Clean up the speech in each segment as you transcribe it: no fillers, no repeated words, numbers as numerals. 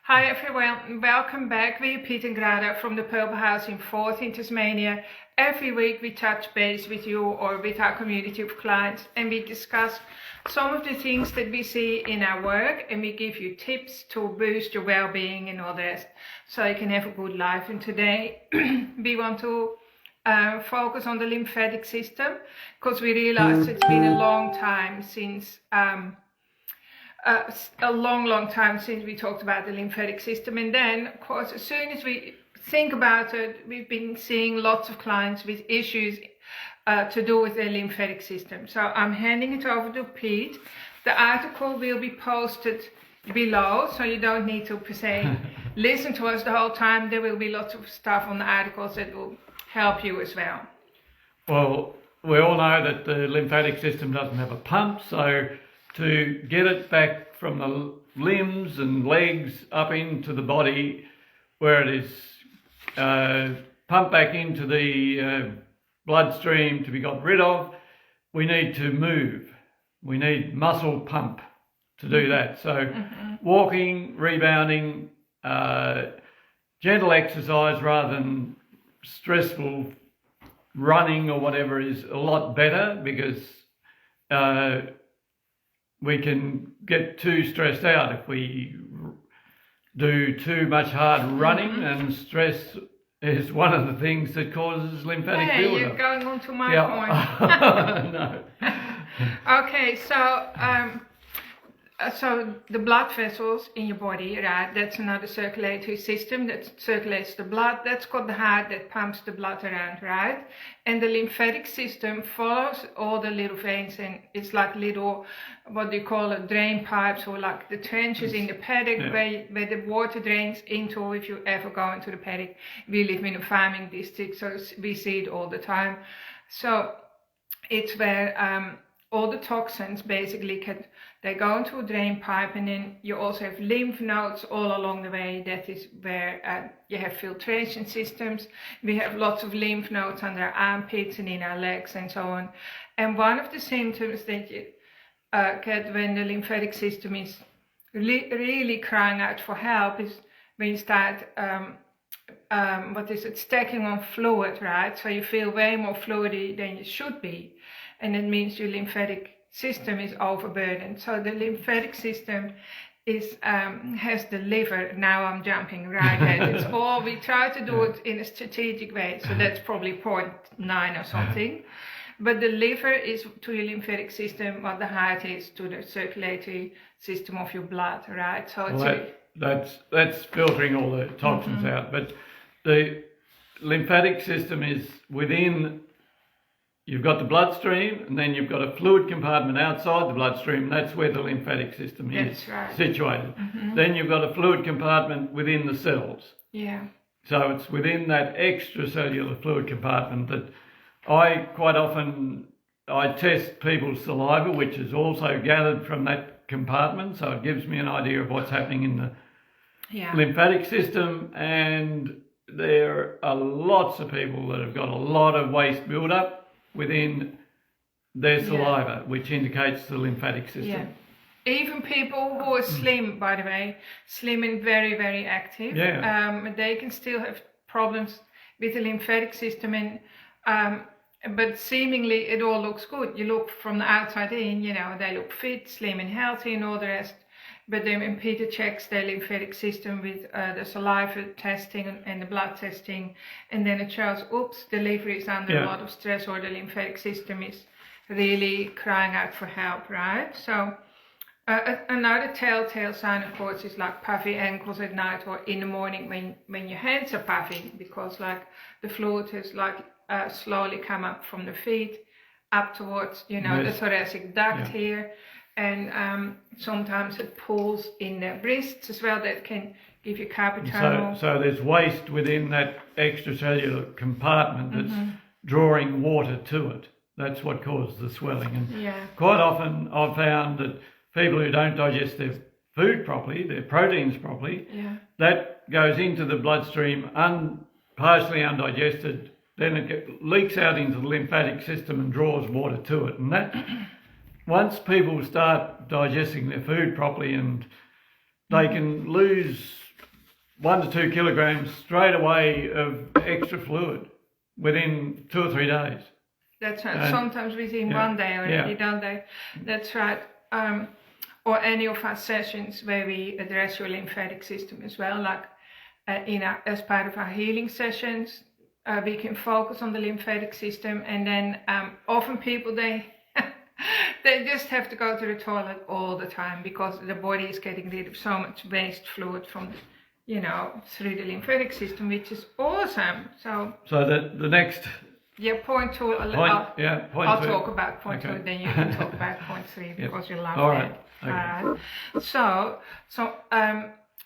Hi everyone, welcome back. We're Piet and Grada from the Purple House in Fort in Tasmania. Every week we touch base with you or with our community of clients and we discuss some of the things that we see in our work, and we give you tips to boost your well-being and all the rest so you can have a good life. And today we want to focus on the lymphatic system because we realize it's been a long time since a long time since we talked about the lymphatic system. And then of course, as soon as we think about it, we've been seeing lots of clients with issues to do with their lymphatic system. So I'm handing it over to Pete. The article will be posted below, so you don't need to per se listen to us the whole time. There will be lots of stuff on the articles that will help you as well. Well, we all know that the lymphatic system doesn't have a pump, so to get it back from the limbs and legs up into the body where it is pumped back into the bloodstream to be got rid of, we need to move. We need muscle pump to do that. So walking, rebounding, gentle exercise rather than stressful running or whatever is a lot better, because we can get too stressed out if we do too much hard running, and stress is one of the things that causes lymphatic buildup. You're going on to my point. No. Okay, so the blood vessels in your body, right, that's another circulatory system that circulates the blood. That's got the heart that pumps the blood around, right? And the lymphatic system follows all the little veins, and it's like little, what do you call it, drain pipes, or like the trenches in the paddock where the water drains into. If you ever go into the paddock, we live in a farming district, so we see it all the time. So it's where all the toxins basically they go into a drain pipe, and then you also have lymph nodes all along the way. That is where you have filtration systems. We have lots of lymph nodes under our armpits and in our legs and so on. And one of the symptoms that you get when the lymphatic system is really crying out for help is when you start stacking on fluid, right? So you feel way more fluidy than you should be. And it means your lymphatic system is overburdened. So the lymphatic system is has the liver. Now I'm jumping right ahead. It's all, we try to do it in a strategic way. So that's probably point 9 or something. But the liver is to your lymphatic system what the heart is to the circulatory system of your blood, right? So that's filtering all the toxins out. But the lymphatic system is within. You've got the bloodstream, and then you've got a fluid compartment outside the bloodstream. That's where the lymphatic system is situated. Then you've got a fluid compartment within the cells. Yeah. So it's within that extracellular fluid compartment that I test people's saliva, which is also gathered from that compartment. So it gives me an idea of what's happening in the lymphatic system. And there are lots of people that have got a lot of waste build-up within their saliva, which indicates the lymphatic system. Yeah. Even people who are slim, by the way, slim and very, very active, they can still have problems with the lymphatic system, and but seemingly it all looks good. You look from the outside in, they look fit, slim and healthy and all the rest. But then when Peter checks their lymphatic system with the saliva testing and the blood testing, and then it shows, oops, the liver is under a lot of stress, or the lymphatic system is really crying out for help, right? So another telltale sign, of course, is like puffy ankles at night or in the morning when your hands are puffy, because like the fluid has slowly come up from the feet up towards, the thoracic duct here. And sometimes it pulls in the wrists as well. That can give you carpal tunnel. So there's waste within that extracellular compartment that's drawing water to it. That's what causes the swelling. And quite often I've found that people who don't digest their food properly, their proteins properly, that goes into the bloodstream partially undigested. Then it leaks out into the lymphatic system and draws water to it. And that once people start digesting their food properly, and they can lose 1 to 2 kilograms straight away of extra fluid within 2 or 3 days. That's right. And sometimes within 1 day already, don't they? That's right. Or any of our sessions where we address your lymphatic system as well, like as part of our healing sessions, we can focus on the lymphatic system, and then often people they just have to go to the toilet all the time because the body is getting rid of so much waste fluid from through the lymphatic system, which is awesome. So the next point 2. I'll talk about point 2, then you can talk about point 3 because you love that. Okay. So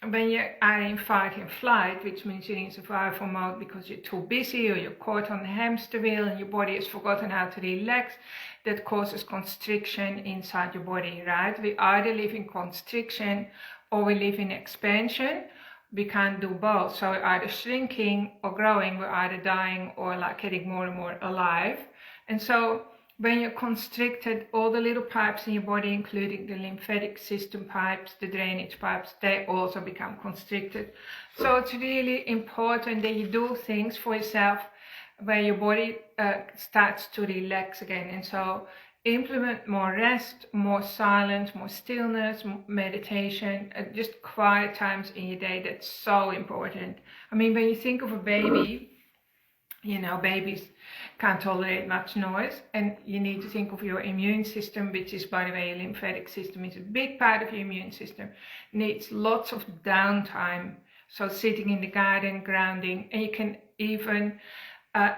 when you are in fight and flight, which means you're in survival mode because you're too busy or you're caught on the hamster wheel and your body has forgotten how to relax, that causes constriction inside your body, right? We either live in constriction or we live in expansion. We can't do both. So we're either shrinking or growing, we're either dying or like getting more and more alive. And so when you're constricted, all the little pipes in your body, including the lymphatic system pipes, the drainage pipes, they also become constricted. So it's really important that you do things for yourself where your body starts to relax again. And so implement more rest, more silence, more stillness, meditation, just quiet times in your day. That's so important. I mean, when you think of a baby, babies can't tolerate much noise, and you need to think of your immune system, which is, by the way, your lymphatic system is a big part of your immune system, needs lots of downtime. So sitting in the garden, grounding, and you can even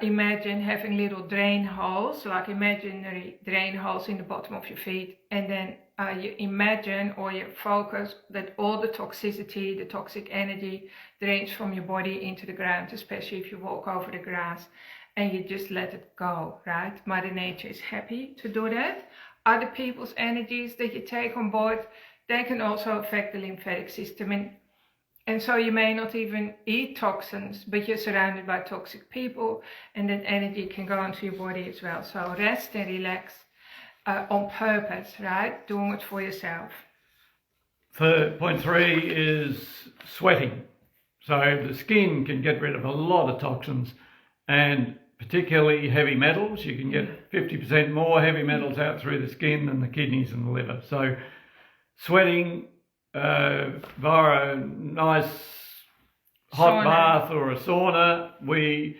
imagine having little drain holes, like imaginary drain holes in the bottom of your feet, and then you imagine or you focus that all the toxicity, the toxic energy drains from your body into the ground, especially if you walk over the grass, and you just let it go, right? Mother Nature is happy to do that. Other people's energies that you take on board, they can also affect the lymphatic system, and so you may not even eat toxins, but you're surrounded by toxic people, and that energy can go into your body as well. So rest and relax on purpose, right? Doing it for yourself. Point 3 is sweating. So the skin can get rid of a lot of toxins, and particularly heavy metals. You can get 50% more heavy metals out through the skin than the kidneys and the liver. So sweating via a nice hot bath or a sauna. We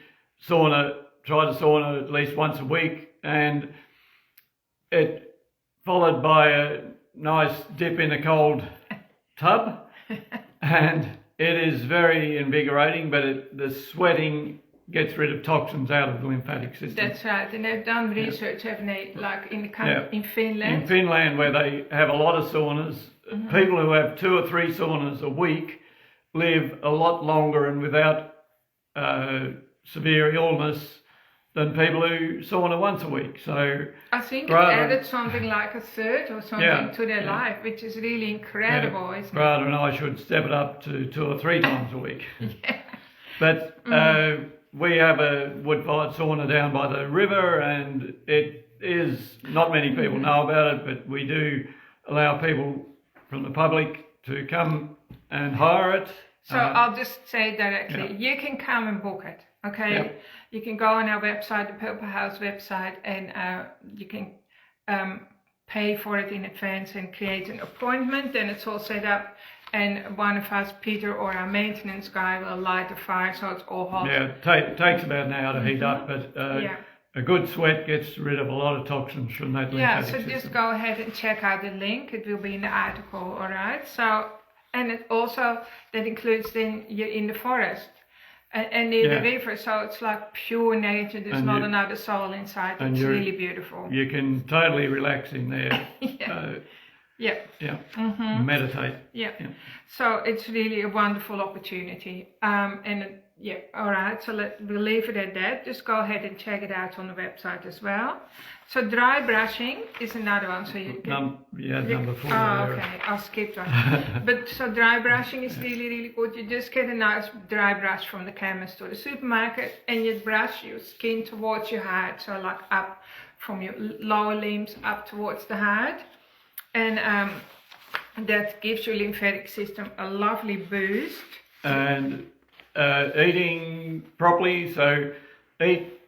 try to sauna at least once a week, and it followed by a nice dip in a cold tub, and it is very invigorating, but the sweating gets rid of toxins out of the lymphatic system. That's right, and they've done research, haven't they, like in Finland? In Finland, where they have a lot of saunas, people who have 2 or 3 saunas a week live a lot longer and without severe illness than people who sauna once a week. So I think it added something like a third or something to their life, which is really incredible, isn't it? Rather than I should step it up to 2 or 3 times a week. But we have a wood-fired sauna down by the river, and it is, not many people know about it, but we do allow people from the public to come and hire it. So I'll just say directly, you can come and book it, okay? Yeah. You can go on our website, the Purple House website, and you can pay for it in advance and create an appointment. Then it's all set up, and one of us, Peter or our maintenance guy, will light the fire so it's all hot. Yeah, it takes about an hour to heat up, but a good sweat gets rid of a lot of toxins from that lymphatic system. Just go ahead and check out the link. It will be in the article, all right? So, and it also, that includes then you're in the forest and near the river, so it's like pure nature. There's not another soul inside. It's really beautiful. You can totally relax in there. Meditate. So it's really a wonderful opportunity. All right, so we'll leave it at that. Just go ahead and check it out on the website as well. So dry brushing is another one. So you can, number 4. Okay, I'll skip that. But so dry brushing is really, really good. You just get a nice dry brush from the chemist or the supermarket, and you brush your skin towards your heart. So like up from your lower limbs up towards the heart. And that gives your lymphatic system a lovely boost. and eating properly. So eat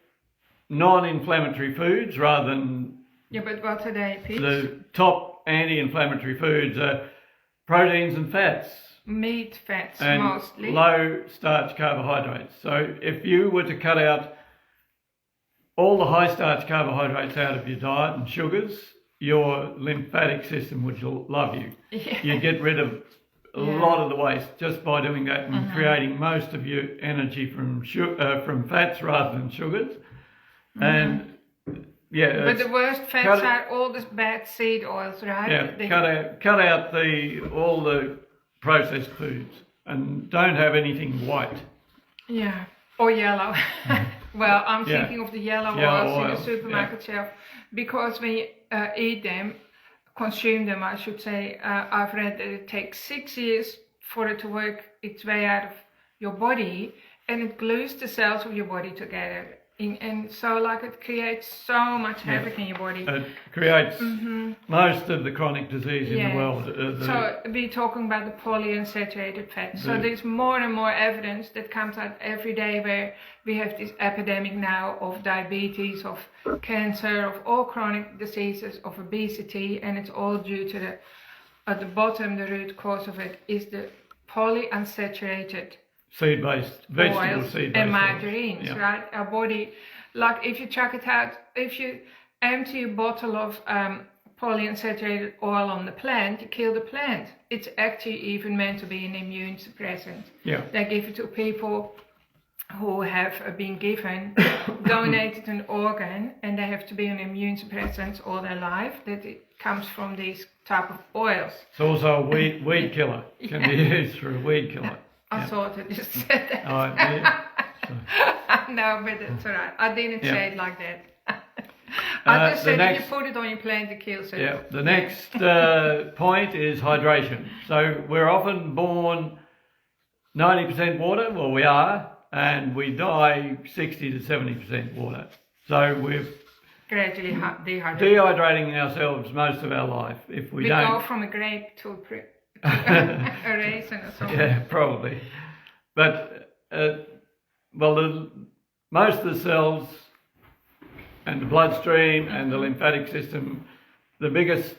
non-inflammatory foods rather than... Yeah, but what are they, Pete? The top anti-inflammatory foods are proteins and fats. Meat, fats and mostly. Low starch carbohydrates. So if you were to cut out all the high starch carbohydrates out of your diet and sugars, your lymphatic system would love you. Yeah. You get rid of a lot of the waste just by doing that and creating most of your energy from fats rather than sugars. And yeah, but the worst fats are all the bad seed oils, right? Yeah, cut out all the processed foods and don't have anything white. Yeah, or yellow. Well, I'm thinking of the yellow oils in the supermarket shelf, because when you eat them, consume them, I should say, I've read that it takes 6 years for it to work its way out of your body, and it glues the cells of your body together. And so, like, it creates so much havoc in your body. It creates most of the chronic disease in the world. So we're talking about the polyunsaturated fat. So there's more and more evidence that comes out every day, where we have this epidemic now of diabetes, of cancer, of all chronic diseases, of obesity, and it's all due to at the bottom, the root cause of it is the polyunsaturated seed-based, vegetable seed-based and margarines, right? Our body, like if you chuck it out, if you empty a bottle of polyunsaturated oil on the plant, you kill the plant. It's actually even meant to be an immune suppressant. Yeah. They give it to people who have been given, donated an organ, and they have to be on immune suppressants all their life, that it comes from these type of oils. It's also a weed killer. Can be used for a weed killer. I thought I just said that. Oh, yeah. No, but it's all right. I didn't say it like that. I just said if you put it on your plant, it kills it. Yeah. The next point is hydration. So we're often born 90% water. Well, we are, and we die 60 to 70% water. So we're gradually dehydrating ourselves most of our life. If we don't go from a grape to a raisin or something. Yeah, probably. But most of the cells and the bloodstream and the lymphatic system, the biggest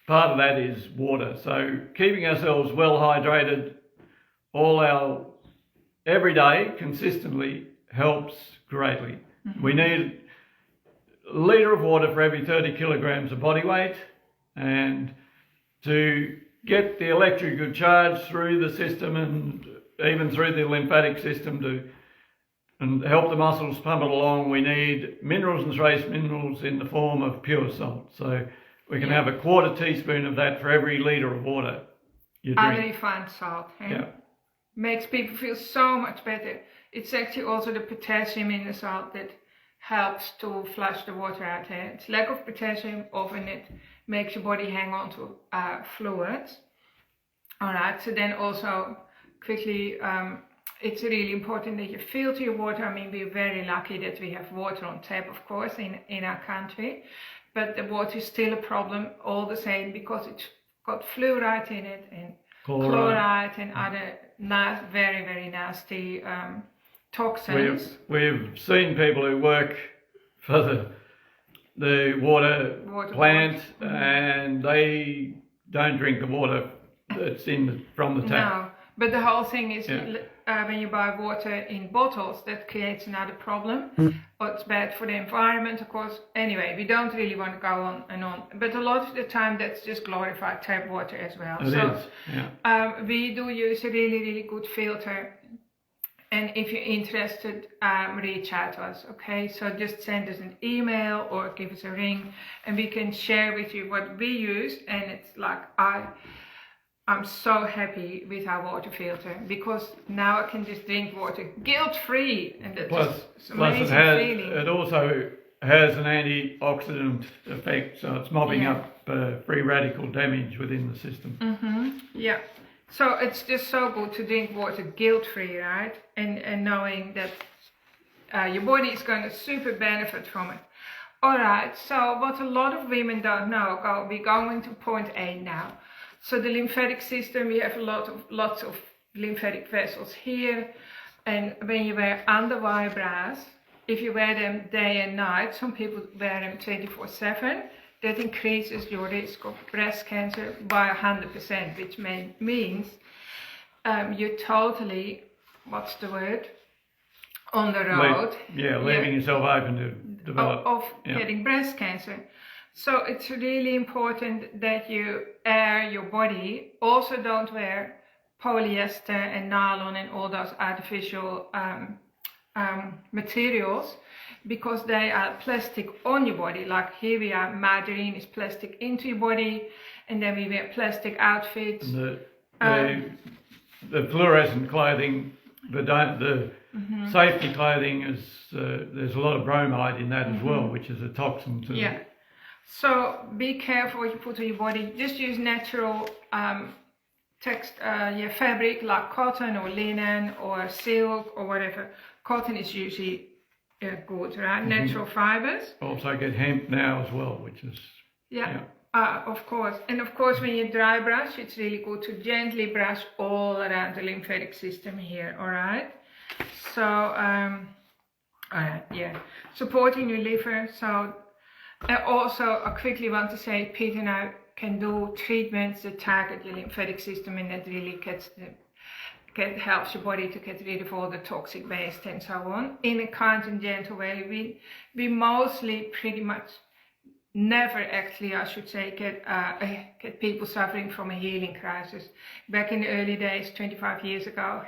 part of that is water. So keeping ourselves well hydrated every day consistently helps greatly. We need a litre of water for every 30 kilograms of body weight, and to get the electrical charge through the system and even through the lymphatic system and help the muscles pump it along, we need minerals and trace minerals in the form of pure salt. So we can have a quarter teaspoon of that for every litre of water you drink. Unrefined salt. Makes people feel so much better. It's actually also the potassium in the salt that helps to flush the water out. It's lack of potassium, often it makes your body hang on to fluids. All right, so then also quickly, it's really important that you filter your water. I mean, we're very lucky that we have water on tap, of course, in our country, but the water is still a problem all the same, because it's got fluoride in it, and chloride and other very, very nasty toxins. We've seen people who work for the water plant, and they don't drink the water that's from the tap. No, but the whole thing is when you buy water in bottles, that creates another problem. It's bad for the environment, of course. Anyway, we don't really want to go on and on, but a lot of the time that's just glorified tap water as well. We do use a really, really good filter. And if you're interested, reach out to us, okay? So just send us an email or give us a ring, and we can share with you what we use. And it's like, I'm so happy with our water filter, because now I can just drink water guilt-free. And that's just an amazing feeling. It also has an antioxidant effect, so it's mopping up free radical damage within the system. Yeah. So it's just so good to drink water guilt-free, right? And knowing that your body is going to super benefit from it. All right, so what a lot of women don't know, we're going to point 8 now. So the lymphatic system, we have lots of lymphatic vessels here. And when you wear underwire bras, if you wear them day and night, some people wear them 24/7, that increases your risk of breast cancer by 100%, which means you're totally, what's the word, on the road. Leaving yourself open to develop. Of getting breast cancer. So it's really important that you air your body. Also don't wear polyester and nylon and all those artificial materials, because they are plastic on your body. Like here we are, margarine is plastic into your body, and then we wear plastic outfits. The fluorescent clothing, the safety clothing is there's a lot of bromide in that as well, which is a toxin to So be careful what you put on your body. Just use natural fabric like cotton or linen or silk or whatever. Cotton is usually good, right? Natural fibers. Also get hemp now as well, which is of course. And of course, when you dry brush, it's really good to gently brush all around the lymphatic system here. All right. So supporting your liver. So also I quickly want to say, Peter and I can do treatments that target your lymphatic system, and that really helps your body to get rid of all the toxic waste and so on in a kind and gentle way. We mostly pretty much never actually, I should say, get people suffering from a healing crisis. Back in the early days, 25 years ago,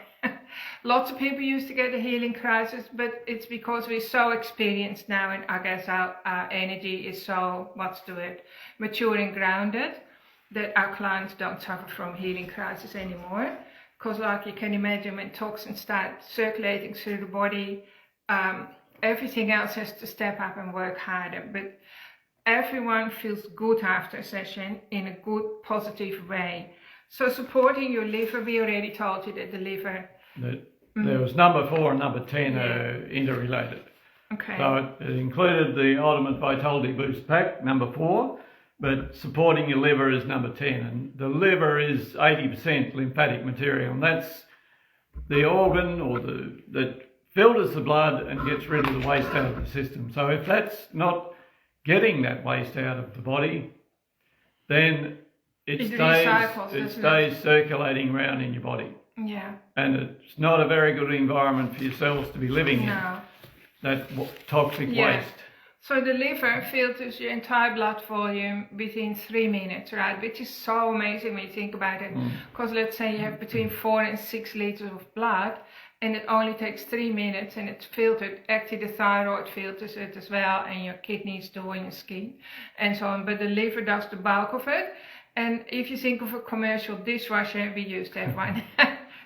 lots of people used to get a healing crisis, but it's because we're so experienced now, and I guess our energy is so, mature and grounded, that our clients don't suffer from healing crisis anymore. Because like you can imagine, when toxins start circulating through the body, everything else has to step up and work harder. But everyone feels good after a session in a good, positive way. So supporting your liver, we already told you that the liver... There was number 4 and number 10 are interrelated. Okay. So it included the Ultimate Vitality Boost Pack, number 4, but supporting your liver is number 10. And the liver is 80% lymphatic material, and that's the organ that filters the blood and gets rid of the waste out of the system. So if that's not getting that waste out of the body, then it stays circulating around in your body. Yeah. And it's not a very good environment for your cells to be living in, that toxic waste. So the liver filters your entire blood volume within 3 minutes, right? Which is so amazing when you think about it. Because let's say you have between 4 and 6 liters of blood, and it only takes 3 minutes, and it's filtered. Actually, the thyroid filters it as well, and your kidneys do, and your skin, and so on. But the liver does the bulk of it. And if you think of a commercial dishwasher, we used to have one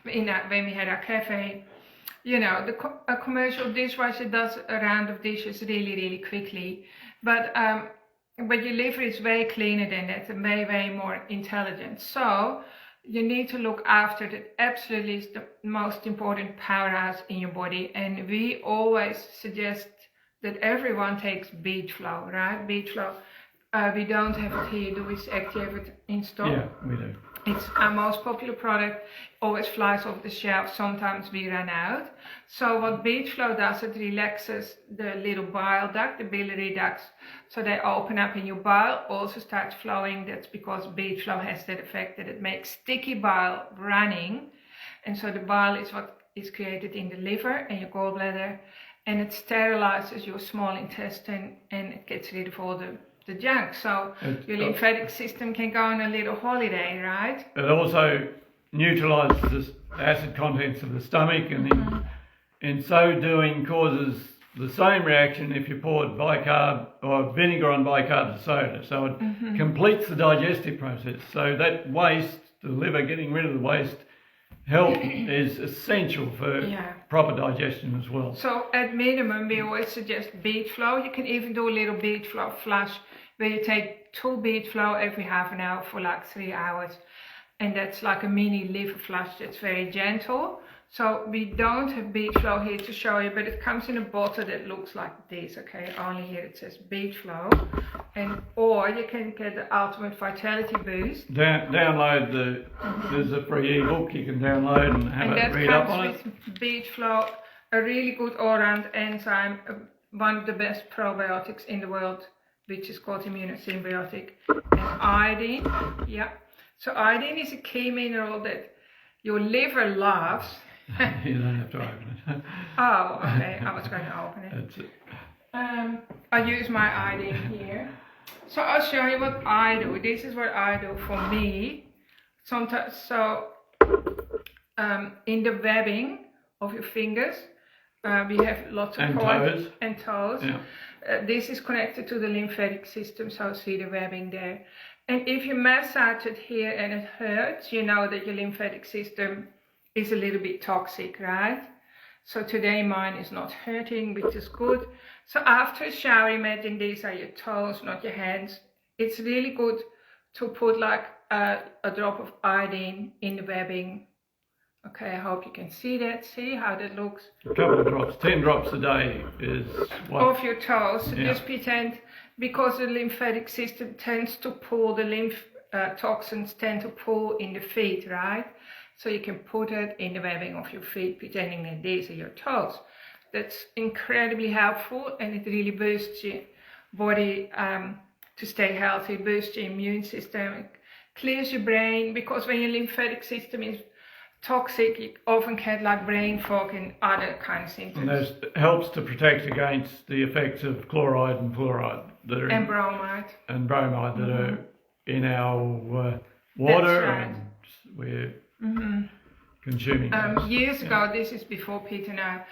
when we had our cafe. You know, a commercial dishwasher does a round of dishes really, really quickly. But your liver is way cleaner than that, and way, way more intelligent. So you need to look after that. Absolutely is the most important powerhouse in your body. And we always suggest that everyone takes beet flow, right? Beet flow. We don't have it here, do we actually have it in stock? Yeah, we do. It's our most popular product, always flies off the shelf, sometimes we run out. So what beet flow does, it relaxes the little bile duct, the biliary ducts, so they open up and your bile also starts flowing. That's because beet flow has that effect that it makes sticky bile running. And so the bile is what is created in the liver and your gallbladder, and it sterilizes your small intestine and it gets rid of all the junk, so your lymphatic system can go on a little holiday, right? It also neutralizes the acid contents of the stomach, and in so doing causes the same reaction if you poured bicarb or vinegar on bicarbonate soda. So it completes the digestive process. So that waste, the liver getting rid of the waste, is essential for proper digestion as well. So at minimum, we always suggest beet flow. You can even do a little beet flow flush, where you take 2 beet flow every half an hour for like 3 hours. and that's like a mini liver flush that's very gentle. So we don't have beach flow here to show you, but it comes in a bottle that looks like this, okay? Only here it says beach flow. Or you can get the Ultimate Vitality Boost. Download there's a free ebook you can download and have a read up on it. And that comes with beach flow, a really good all-round enzyme, one of the best probiotics in the world, which is called immunosymbiotic. And iodine, yeah. So iodine is a key mineral that your liver loves. You don't have to open it. Oh, okay. I was going to open it. That's it. I use my iodine here. So I'll show you what I do. This is what I do for me. Sometimes, in the webbing of your fingers, we have lots of toes. And toes. Yeah. This is connected to the lymphatic system, so see the webbing there. And if you massage it here and it hurts, you know that your lymphatic system is a little bit toxic, right? So today mine is not hurting, which is good. So after a shower, imagine these are your toes, not your hands. It's really good to put like a drop of iodine in the webbing. Okay, I hope you can see that. See how that looks? A couple of drops, 10 drops a day is what? Off your toes. So just pretend, because the lymphatic system tends to pull, the lymph toxins tend to pull in the feet, right? So you can put it in the webbing of your feet, pretending that these are your toes. That's incredibly helpful, and it really boosts your body to stay healthy, boosts your immune system, it clears your brain, because when your lymphatic system is toxic, you often get like brain fog and other kind of symptoms. And that helps to protect against the effects of chloride and fluoride that are bromide. And bromide that are in our water. That's right. And we're consuming years ago, this is before Peter and I,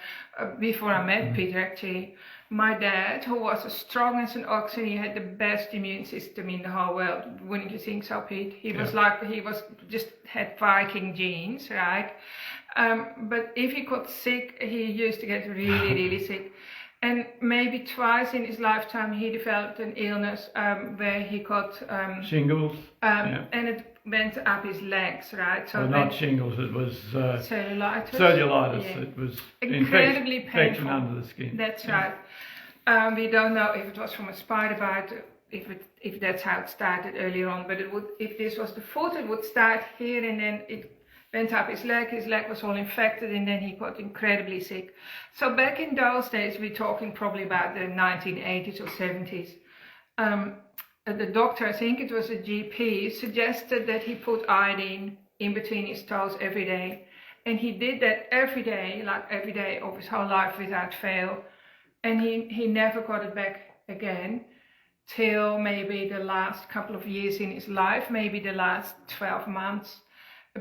before I met Peter actually, my dad, who was as strong as an ox, and he had the best immune system in the whole world, wouldn't you think so, Pete? He was like, just had Viking genes, right? But if he got sick, he used to get really, really sick. And maybe twice in his lifetime he developed an illness where he got shingles, and it went up his legs, right? So not shingles, it was cellulitis. Yeah. It was incredibly painful. Infection under the skin. That's right. We don't know if it was from a spider bite, if that's how it started earlier on, but it would, if this was the foot, it would start here and then it went up his leg was all infected, and then he got incredibly sick. So back in those days, we're talking probably about the 1980s or 70s, the doctor, I think it was a GP, suggested that he put iodine in between his toes every day. And he did that every day, like every day of his whole life without fail. And he never got it back again till maybe the last couple of years in his life, maybe the last 12 months,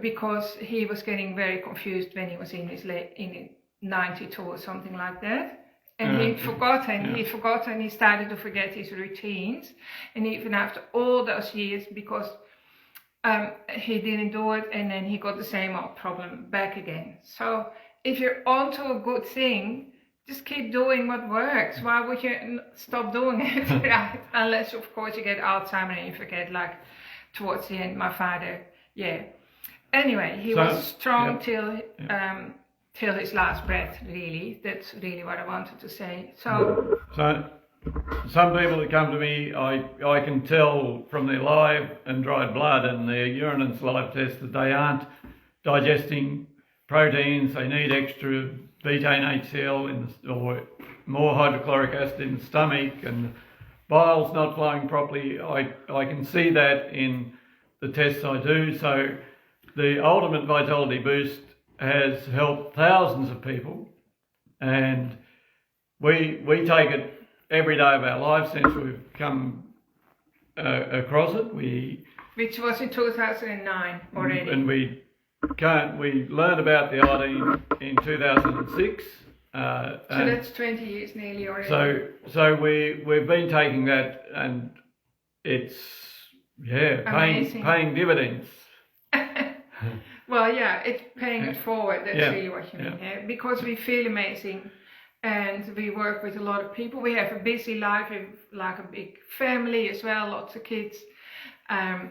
because he was getting very confused when he was in his in 92 or something like that. And he'd forgotten, he started to forget his routines. And even after all those years, because he didn't do it, and then he got the same old problem back again. So if you're onto a good thing, just keep doing what works. Why would you stop doing it, right? Unless, of course, you get Alzheimer's and you forget, like, towards the end, my father, Anyway, he was strong till his last breath, really. That's really what I wanted to say. So some people that come to me, I can tell from their live and dried blood and their urine and saliva tests that they aren't digesting proteins. They need extra betaine HCl or more hydrochloric acid in the stomach, and bile's not flowing properly. I can see that in the tests I do. So the Ultimate Vitality Boost has helped thousands of people, and we take it every day of our lives since we've come across it. Which was in 2009 already. And we learned about the iodine in 2006. So that's 20 years nearly already. So we've been taking that, and it's paying dividends. Well, it's paying it forward. That's really what you mean. Yeah? Because we feel amazing, and we work with a lot of people. We have a busy life, we have like a big family as well, lots of kids, and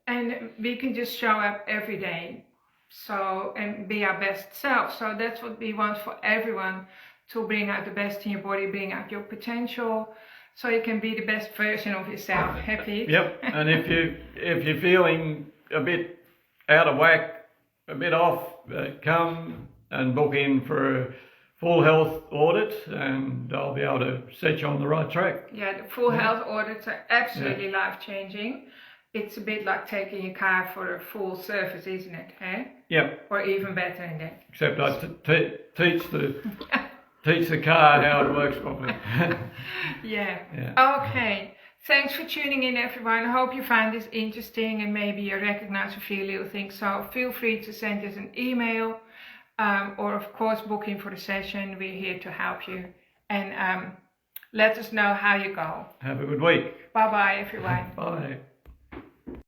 and we can just show up every day, so, and be our best self. So that's what we want for everyone, to bring out the best in your body, bring out your potential, so you can be the best version of yourself. Happy? Yep. And if you're feeling a bit out of whack, a bit off, come and book in for a full health audit, and I'll be able to set you on the right track. Yeah, the full health audits are absolutely life-changing. It's a bit like taking your car for a full service, isn't it? Eh? Yep. Or even better than that. Except I teach the car how it works properly. Yeah. Yeah. Okay. Thanks for tuning in, everyone. I hope you find this interesting and maybe you recognize a few little things. So feel free to send us an email, or of course book in for the session. We're here to help you, and let us know how you go. Have a good week. Bye bye, everyone. Bye.